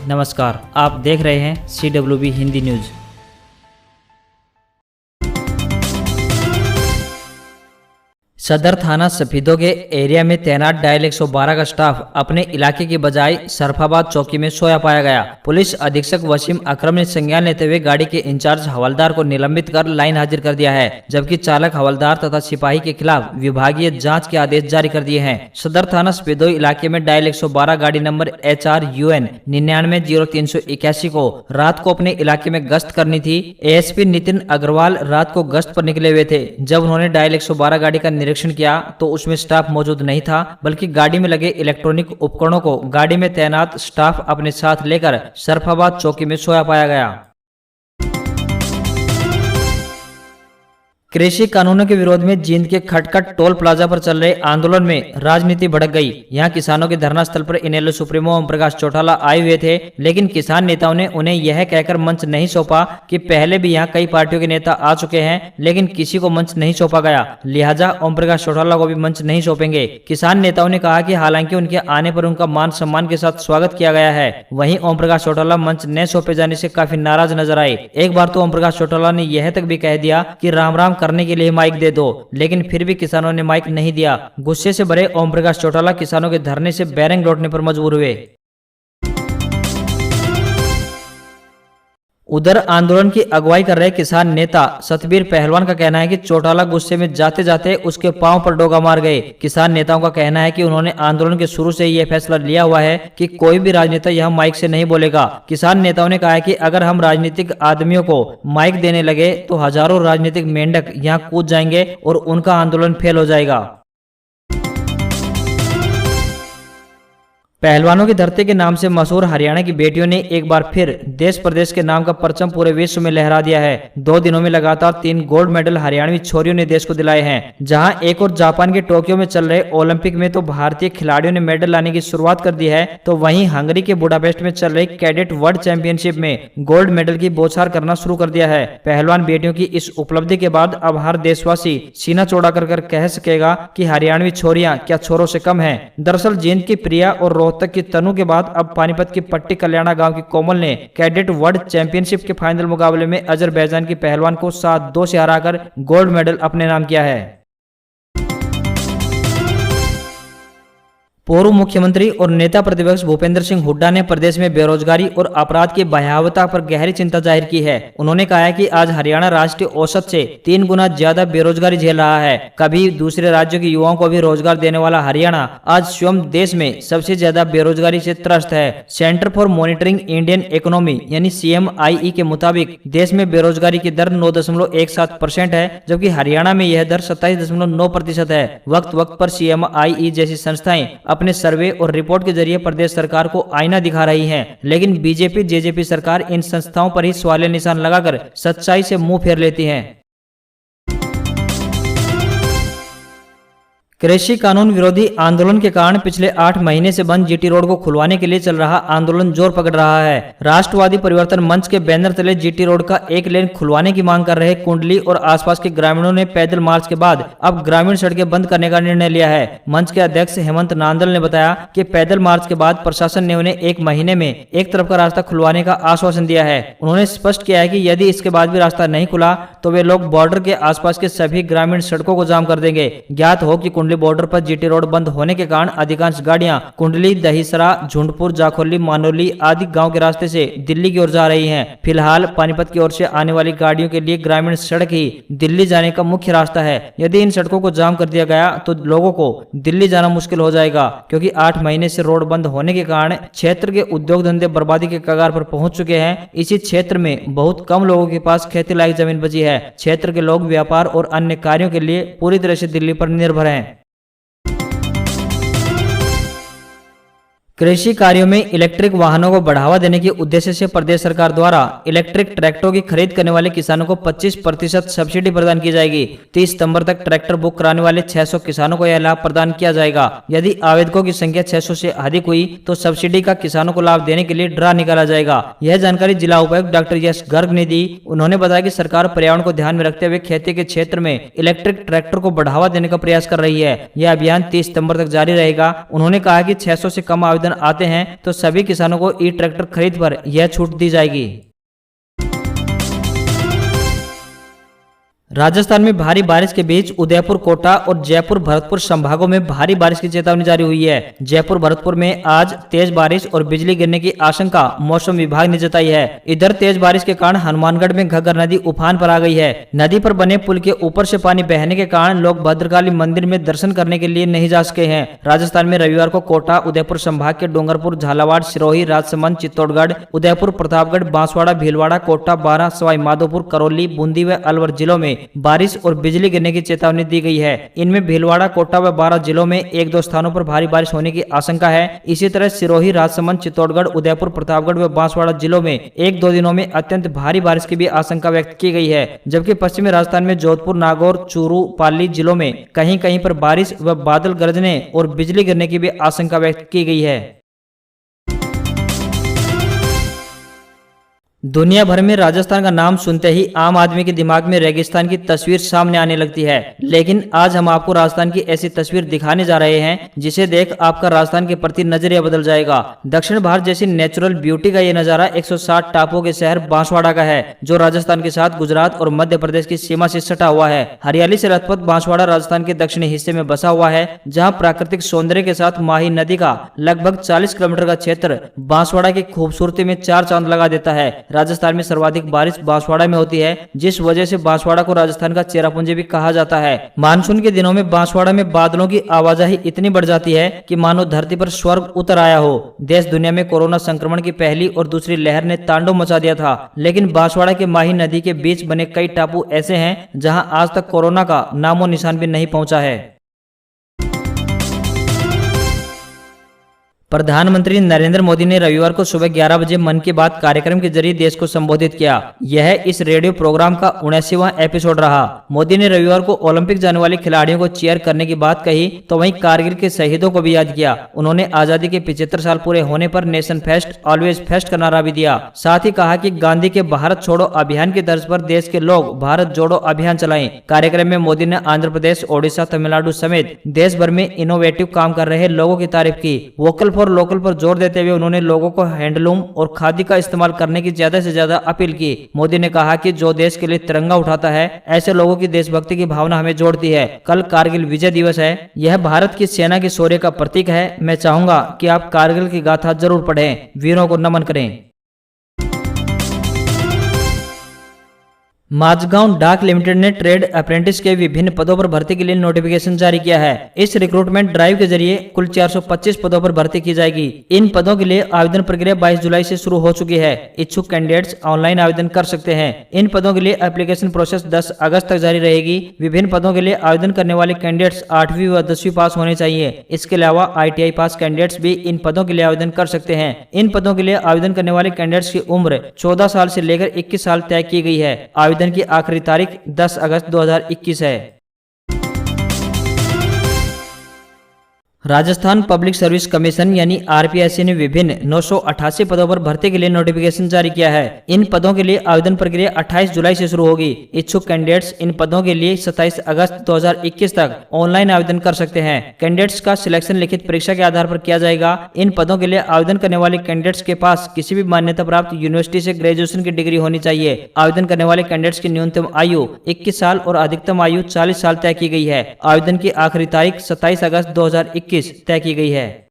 नमस्कार, आप देख रहे हैं CWB हिंदी न्यूज। सदर थाना सफीदों के एरिया में तैनात डायल 112 का स्टाफ अपने इलाके की बजाय सरफाबाद चौकी में सोया पाया गया। पुलिस अधीक्षक वसीम अकरम ने संज्ञान लेते हुए गाड़ी के इंचार्ज हवलदार को निलंबित कर लाइन हाजिर कर दिया है, जबकि चालक, हवलदार तथा सिपाही के खिलाफ विभागीय जांच के आदेश जारी कर दिए हैं। सदर थाना सफीदों इलाके में डायल 112 गाड़ी नंबर HRUN 990381 को रात को अपने इलाके में गश्त करनी थी। ASP नितिन अग्रवाल रात को गश्त पर निकले हुए थे। जब उन्होंने डायल 112 गाड़ी का निरीक्षण किया तो उसमें स्टाफ मौजूद नहीं था, बल्कि गाड़ी में लगे इलेक्ट्रॉनिक उपकरणों को गाड़ी में तैनात स्टाफ अपने साथ लेकर सरफाबाद चौकी में सोया पाया गया। कृषि कानूनों के विरोध में जींद के खटखट टोल प्लाजा पर चल रहे आंदोलन में राजनीति भड़क गई। यहां किसानों के धरना स्थल पर इनेलो सुप्रीमो ओम प्रकाश चौटाला आए हुए थे, लेकिन किसान नेताओं ने उन्हें यह कहकर मंच नहीं सौंपा कि पहले भी यहां कई पार्टियों के नेता आ चुके हैं, लेकिन किसी को मंच नहीं सौंपा गया, लिहाजा ओम प्रकाश चौटाला को भी मंच नहीं सौंपेंगे। किसान नेताओं ने कहा कि हालांकि उनके आने पर उनका मान सम्मान के साथ स्वागत किया गया है, वहीं ओम प्रकाश चौटाला मंच न सौंपे जाने से काफी नाराज नजर आए। एक बार तो ओम प्रकाश चौटाला ने यह तक भी कह दिया कि राम राम करने के लिए माइक दे दो, लेकिन फिर भी किसानों ने माइक नहीं दिया। गुस्से से भरे ओम प्रकाश चौटाला किसानों के धरने से बैरंग लौटने पर मजबूर हुए। उधर आंदोलन की अगुवाई कर रहे किसान नेता सतबीर पहलवान का कहना है कि चौटाला गुस्से में जाते जाते उसके पांव पर डोगा मार गए। किसान नेताओं का कहना है कि उन्होंने आंदोलन के शुरू से यह फैसला लिया हुआ है कि कोई भी राजनेता यहां माइक से नहीं बोलेगा। किसान नेताओं ने कहा है कि अगर हम राजनीतिक आदमियों को माइक देने लगे तो हजारों राजनीतिक मेंढक यहां कूद जाएंगे और उनका आंदोलन फेल हो जाएगा। पहलवानों की धरती के नाम से मशहूर हरियाणा की बेटियों ने एक बार फिर देश प्रदेश के नाम का परचम पूरे विश्व में लहरा दिया है। 2 दिनों में लगातार 3 गोल्ड मेडल हरियाणवी छोरियों ने देश को दिलाए हैं। जहां एक और जापान के टोक्यो में चल रहे ओलंपिक में तो भारतीय खिलाड़ियों ने मेडल लाने की शुरुआत कर दी है, तो वहीं हंगरी के बुडापेस्ट में चल रही कैडेट वर्ल्ड चैंपियनशिप में गोल्ड मेडल की बौछार करना शुरू कर दिया है। पहलवान बेटियों की इस उपलब्धि के बाद अब हर देशवासी सीना चौड़ा कर कह सकेगा कि हरियाणवी छोरियां क्या छोरों से कम है। दरअसल जींद की प्रिया और तक की तनु के बाद अब पानीपत की पट्टी कल्याणा गांव की कोमल ने कैडेट वर्ल्ड चैंपियनशिप के फाइनल मुकाबले में अजरबैजान की पहलवान को 7-2 से हराकर गोल्ड मेडल अपने नाम किया है। पूर्व मुख्यमंत्री और नेता प्रतिपक्ष भूपेंद्र सिंह हुड्डा ने प्रदेश में बेरोजगारी और अपराध की भयावहता पर गहरी चिंता जाहिर की है। उन्होंने कहा है कि आज हरियाणा राष्ट्रीय औसत से 3 गुना ज्यादा बेरोजगारी झेल रहा है। कभी दूसरे राज्यों के युवाओं को भी रोजगार देने वाला हरियाणा आज स्वयं देश में सबसे ज्यादा बेरोजगारी से त्रस्त है। Centre for monitoring Indian economy यानी CMIE के मुताबिक देश में बेरोजगारी की दर 9.17% है, जबकि हरियाणा में यह दर 27.9% है। वक्त वक्त पर CMIE जैसी संस्थाएं अपने सर्वे और रिपोर्ट के जरिए प्रदेश सरकार को आईना दिखा रही हैं, लेकिन बीजेपी जेजेपी सरकार इन संस्थाओं पर ही सवालिया निशान लगाकर सच्चाई से मुंह फेर लेती है। कृषि कानून विरोधी आंदोलन के कारण पिछले 8 महीने से बंद GT रोड को खुलवाने के लिए चल रहा आंदोलन जोर पकड़ रहा है। राष्ट्रवादी परिवर्तन मंच के बैनर तले GT रोड का एक लेन खुलवाने की मांग कर रहे कुंडली और आसपास के ग्रामीणों ने पैदल मार्च के बाद अब ग्रामीण सड़कें बंद करने का निर्णय लिया है। मंच के अध्यक्ष हेमंत नांदल ने बताया कि पैदल मार्च के बाद प्रशासन ने उन्हें 1 महीने में एक तरफ का रास्ता खुलवाने का आश्वासन दिया है। उन्होंने स्पष्ट किया है कि यदि इसके बाद भी रास्ता नहीं खुला तो वे लोग बॉर्डर के आसपास के सभी ग्रामीण सड़कों को जाम कर देंगे। ज्ञात हो कि बॉर्डर पर GT रोड बंद होने के कारण अधिकांश गाड़ियां कुंडली, दहीसरा, झुंडपुर, जाखोली, मानोली आदि गांव के रास्ते से दिल्ली की ओर जा रही हैं। फिलहाल पानीपत की ओर से आने वाली गाड़ियों के लिए ग्रामीण सड़क ही दिल्ली जाने का मुख्य रास्ता है। यदि इन सड़कों को जाम कर दिया गया तो लोगों को दिल्ली जाना मुश्किल हो जाएगा, क्योंकि 8 महीने से रोड बंद होने के कारण क्षेत्र के उद्योग धंधे बर्बादी के कगार पर पहुंच चुके हैं। इसी क्षेत्र में बहुत कम लोगों के पास खेती लायक जमीन बची है। क्षेत्र के लोग व्यापार और अन्य कार्यों के लिए पूरी तरह से दिल्ली पर निर्भर हैं। कृषि कार्यों में इलेक्ट्रिक वाहनों को बढ़ावा देने के उद्देश्य से प्रदेश सरकार द्वारा इलेक्ट्रिक ट्रैक्टरों की खरीद करने वाले किसानों को 25% सब्सिडी प्रदान की जाएगी। 30 सितंबर तक ट्रैक्टर बुक कराने वाले 600 किसानों को यह लाभ प्रदान किया जाएगा। यदि आवेदकों की संख्या 600 से अधिक हुई तो सब्सिडी का किसानों को लाभ देने के लिए ड्रा निकाला जाएगा। यह जानकारी जिला उपायुक्त डॉक्टर यश गर्ग ने दी। उन्होंने बताया कि सरकार पर्यावरण को ध्यान में रखते हुए खेती के क्षेत्र में इलेक्ट्रिक ट्रैक्टर को बढ़ावा देने का प्रयास कर रही है। यह अभियान 30 सितंबर तक जारी रहेगा। उन्होंने कहा कि 600 से कम आवेदन आवेदन आते हैं तो सभी किसानों को ई ट्रैक्टर खरीद पर यह छूट दी जाएगी। राजस्थान में भारी बारिश के बीच उदयपुर, कोटा और जयपुर, भरतपुर संभागों में भारी बारिश की चेतावनी जारी हुई है। जयपुर, भरतपुर में आज तेज बारिश और बिजली गिरने की आशंका मौसम विभाग ने जताई है। इधर तेज बारिश के कारण हनुमानगढ़ में घग्गर नदी उफान पर आ गई है। नदी पर बने पुल के ऊपर से पानी बहने के कारण लोग भद्रकाली मंदिर में दर्शन करने के लिए नहीं जा सके हैं। राजस्थान में रविवार को कोटा, उदयपुर संभाग के डूंगरपुर, झालावाड़, सिरोही, राजसमंद, चित्तौड़गढ़, उदयपुर, प्रतापगढ़, बांसवाड़ा, भीलवाड़ा, कोटा, बारां, सवाई माधोपुर, करौली, बूंदी व अलवर जिलों में बारिश और बिजली गिरने की चेतावनी दी गई है। इनमें भीलवाड़ा, कोटा व बारां जिलों में 1-2 स्थानों पर भारी बारिश होने की आशंका है। इसी तरह सिरोही, राजसमंद, चित्तौड़गढ़, उदयपुर, प्रतापगढ़ व बांसवाड़ा जिलों में 1-2 दिनों में अत्यंत भारी बारिश की भी आशंका व्यक्त की गई है। जबकि पश्चिमी राजस्थान में जोधपुर, नागौर, चूरू, पाली जिलों में कहीं कहीं पर बारिश व बादल गरजने और बिजली गिरने की भी आशंका व्यक्त की गई है। दुनिया भर में राजस्थान का नाम सुनते ही आम आदमी के दिमाग में रेगिस्तान की तस्वीर सामने आने लगती है, लेकिन आज हम आपको राजस्थान की ऐसी तस्वीर दिखाने जा रहे हैं जिसे देख आपका राजस्थान के प्रति नजरिया बदल जाएगा। दक्षिण भारत जैसी नेचुरल ब्यूटी का ये नजारा 160 टापुओं के शहर बांसवाड़ा का है, जो राजस्थान के साथ गुजरात और मध्य प्रदेश की सीमा से सटा हुआ है। हरियाली से लथपथ बांसवाड़ा राजस्थान के दक्षिणी हिस्से में बसा हुआ है, जहाँ प्राकृतिक सौंदर्य के साथ माही नदी का लगभग 40 किलोमीटर का क्षेत्र बांसवाड़ा की खूबसूरती में 4 चांद लगा देता है। राजस्थान में सर्वाधिक बारिश बांसवाड़ा में होती है, जिस वजह से बांसवाड़ा को राजस्थान का चेरापूंजी भी कहा जाता है। मानसून के दिनों में बांसवाड़ा में बादलों की आवाजाही इतनी बढ़ जाती है कि मानो धरती पर स्वर्ग उतर आया हो। देश दुनिया में कोरोना संक्रमण की पहली और दूसरी लहर ने तांडव मचा दिया था, लेकिन बांसवाड़ा के माही नदी के बीच बने कई टापू ऐसे हैं जहां आज तक कोरोना का नामो निशान भी नहीं पहुंचा है। प्रधानमंत्री नरेंद्र मोदी ने रविवार को सुबह 11 बजे मन की बात कार्यक्रम के जरिए देश को संबोधित किया। यह इस रेडियो प्रोग्राम का 79वां एपिसोड रहा। मोदी ने रविवार को ओलंपिक जाने वाले खिलाड़ियों को चीयर करने की बात कही तो वहीं कारगिल के शहीदों को भी याद किया। उन्होंने आजादी के 75 साल पूरे होने पर नेशन फेस्ट ऑलवेज फेस्ट का नारा भी दिया। साथ ही कहा कि गांधी के भारत छोड़ो अभियान की तर्ज पर देश के लोग भारत जोड़ो अभियान चलाएं। कार्यक्रम में मोदी ने आंध्र प्रदेश, ओडिशा, तमिलनाडु समेत देश भर में इनोवेटिव काम कर रहे लोगों की तारीफ की। वोकल और लोकल पर जोर देते हुए उन्होंने लोगों को हैंडलूम और खादी का इस्तेमाल करने की ज्यादा से ज्यादा अपील की। मोदी ने कहा कि जो देश के लिए तिरंगा उठाता है, ऐसे लोगों की देशभक्ति की भावना हमें जोड़ती है। कल कारगिल विजय दिवस है, यह भारत की सेना के शौर्य का प्रतीक है। मैं चाहूंगा कि आप कारगिल की गाथा जरूर पढ़ें, वीरों को नमन करें। माझगांव डाक लिमिटेड ने ट्रेड अप्रेंटिस के विभिन्न पदों पर भर्ती के लिए नोटिफिकेशन जारी किया है। इस रिक्रूटमेंट ड्राइव के जरिए कुल 425 पदों पर भर्ती की जाएगी। इन पदों के लिए आवेदन प्रक्रिया 22 जुलाई से शुरू हो चुकी है। इच्छुक कैंडिडेट्स ऑनलाइन आवेदन कर सकते हैं। इन पदों के लिए एप्लीकेशन प्रोसेस 10 अगस्त तक जारी रहेगी। विभिन्न पदों के लिए आवेदन करने वाले कैंडिडेट्स 8वीं व 10वीं पास होने चाहिए। इसके अलावा ITI पास कैंडिडेट्स भी इन पदों के लिए आवेदन कर सकते हैं। इन पदों के लिए आवेदन करने वाले कैंडिडेट्स की उम्र 14 साल से लेकर 21 साल तय की गई है। आवेदन की आखिरी तारीख 10 अगस्त 2021 है। राजस्थान पब्लिक सर्विस कमीशन यानी RPSC ने विभिन्न 988 पदों पर भर्ती के लिए नोटिफिकेशन जारी किया है। इन पदों के लिए आवेदन प्रक्रिया 28 जुलाई से शुरू होगी। इच्छुक कैंडिडेट्स इन पदों के लिए 27 अगस्त 2021 तक ऑनलाइन आवेदन कर सकते हैं। कैंडिडेट्स का सिलेक्शन लिखित परीक्षा के आधार पर किया जाएगा। इन पदों के लिए आवेदन करने वाले कैंडिडेट्स के पास किसी भी मान्यता प्राप्त यूनिवर्सिटी से ग्रेजुएशन की डिग्री होनी चाहिए। आवेदन करने वाले कैंडिडेट्स की न्यूनतम आयु 21 साल और अधिकतम आयु 40 साल तय की गई है। आवेदन की आखिरी तारीख 27 अगस्त 2021 तय की गई है।